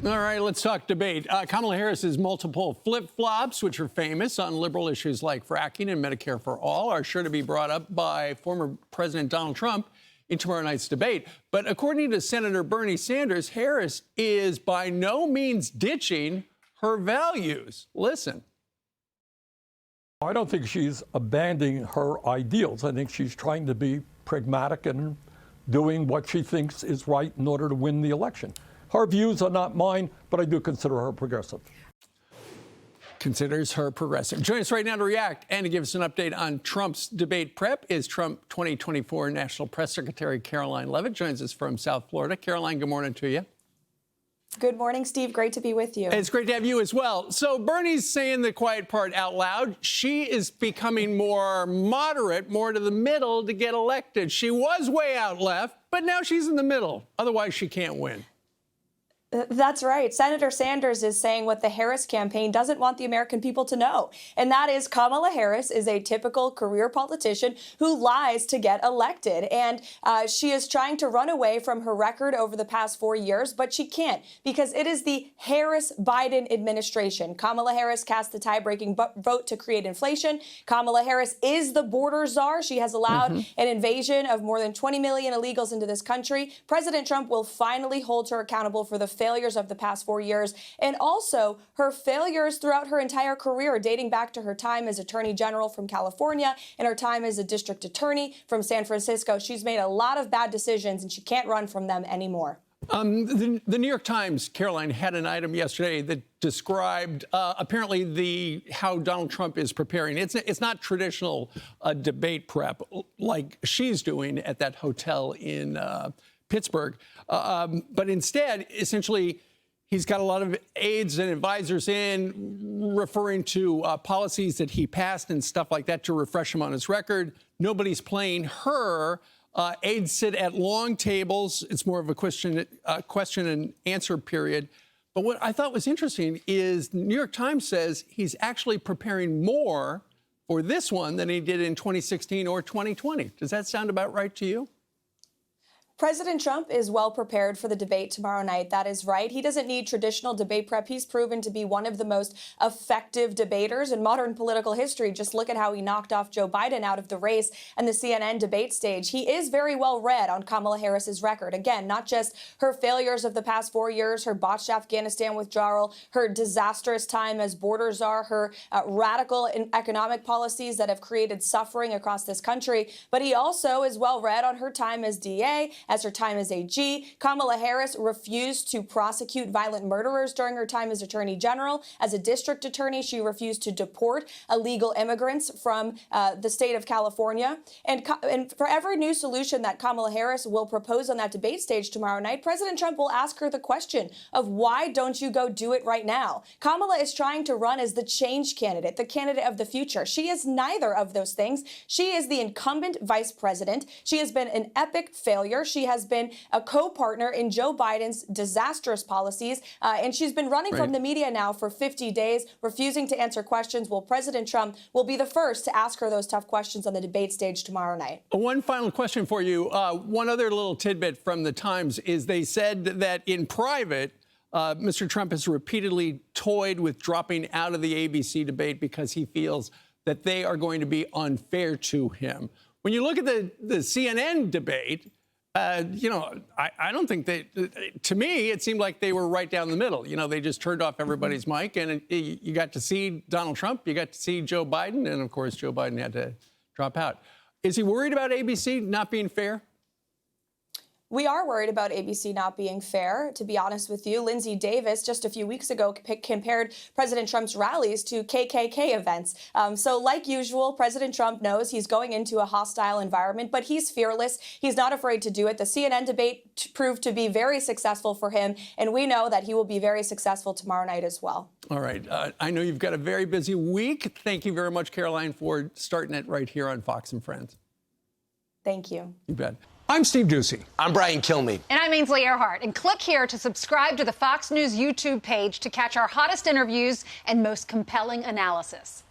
All right, let's talk debate. Kamala Harris's multiple flip-flops, which are famous on liberal issues like fracking and Medicare for all, are sure to be brought up by former President Donald Trump in tomorrow night's debate. But according to Senator Bernie Sanders, Harris is by no means ditching her values. Listen. I don't think she's abandoning her ideals. I think she's trying to be pragmatic and doing what she thinks is right in order to win the election. Her views are not mine, but I do consider her progressive. Considers her progressive. Join us right now to react and to give us an update on Trump's debate prep is Trump 2024 National Press Secretary Karoline Leavitt. Joins us from South Florida. Karoline, good morning to you. Good morning, Steve. Great to be with you. It's great to have you as well. So Bernie's saying the quiet part out loud. She is becoming more moderate, more to the middle to get elected. She was way out left, but now she's in the middle. Otherwise, she can't win. That's right. Senator Sanders is saying what the Harris campaign doesn't want the American people to know. And that is Kamala Harris is a typical career politician who lies to get elected. And she is trying to run away from her record over the past 4 years, but she can't because it is the Harris-Biden administration. Kamala Harris cast the tie-breaking vote to create inflation. Kamala Harris is the border czar. She has allowed an invasion of more than 20 million illegals into this country. President Trump will finally hold her accountable for the failures of the past 4 years and also her failures throughout her entire career, dating back to her time as Attorney General from California and her time as a district attorney from San Francisco. She's made a lot of bad decisions and she can't run from them anymore. The New York Times, Caroline, had an item yesterday that described apparently how Donald Trump is preparing. It's not traditional debate prep like she's doing at that hotel in Pittsburgh. But instead, essentially, he's got a lot of aides and advisors in referring to policies that he passed and stuff like that to refresh him on his record. Nobody's playing her. Aides sit at long tables. It's more of a question and answer period. But what I thought was interesting is the New York Times says he's actually preparing more for this one than he did in 2016 or 2020. Does that sound about right to you? President Trump is well prepared for the debate tomorrow night. That is right. He doesn't need traditional debate prep. He's proven to be one of the most effective debaters in modern political history. Just look at how he knocked off Joe Biden out of the race and the CNN debate stage. He is very well read on Kamala Harris's record. Again, not just her failures of the past 4 years, her botched Afghanistan withdrawal, her disastrous time as border czar, her radical economic policies that have created suffering across this country. But he also is well read on her time as DA, as her time as AG. Kamala Harris refused to prosecute violent murderers during her time as Attorney General. As a district attorney, she refused to deport illegal immigrants from the state of California. And for every new solution that Kamala Harris will propose on that debate stage tomorrow night, President Trump will ask her the question of why don't you go do it right now? Kamala is trying to run as the change candidate, the candidate of the future. She is neither of those things. She is the incumbent vice president. She has been an epic failure. She has been a co-partner in Joe Biden's disastrous policies, and she's been running from the media now for 50 days, refusing to answer questions. Well, President Trump will be the first to ask her those tough questions on the debate stage tomorrow night. One final question for you. One other little tidbit from the Times is they said that in private, Mr. Trump has repeatedly toyed with dropping out of the ABC debate because he feels that they are going to be unfair to him. When you look at the CNN debate, I don't think to me, it seemed like they were right down the middle. You know, they just turned off everybody's mic and you got to see Donald Trump, you got to see Joe Biden, and of course, Joe Biden had to drop out. Is he worried about ABC not being fair? We are worried about ABC not being fair, to be honest with you. Lindsay Davis just a few weeks ago compared President Trump's rallies to KKK events. So like usual, President Trump knows he's going into a hostile environment, but he's fearless. He's not afraid to do it. The CNN debate proved to be very successful for him, and we know that he will be very successful tomorrow night as well. All right. I know you've got a very busy week. Thank you very much, Caroline, for starting it right here on Fox and Friends. Thank you. You bet. I'm Steve Doocy. I'm Brian Kilmeade. And I'm Ainsley Earhart. And click here to subscribe to the Fox News YouTube page to catch our hottest interviews and most compelling analysis.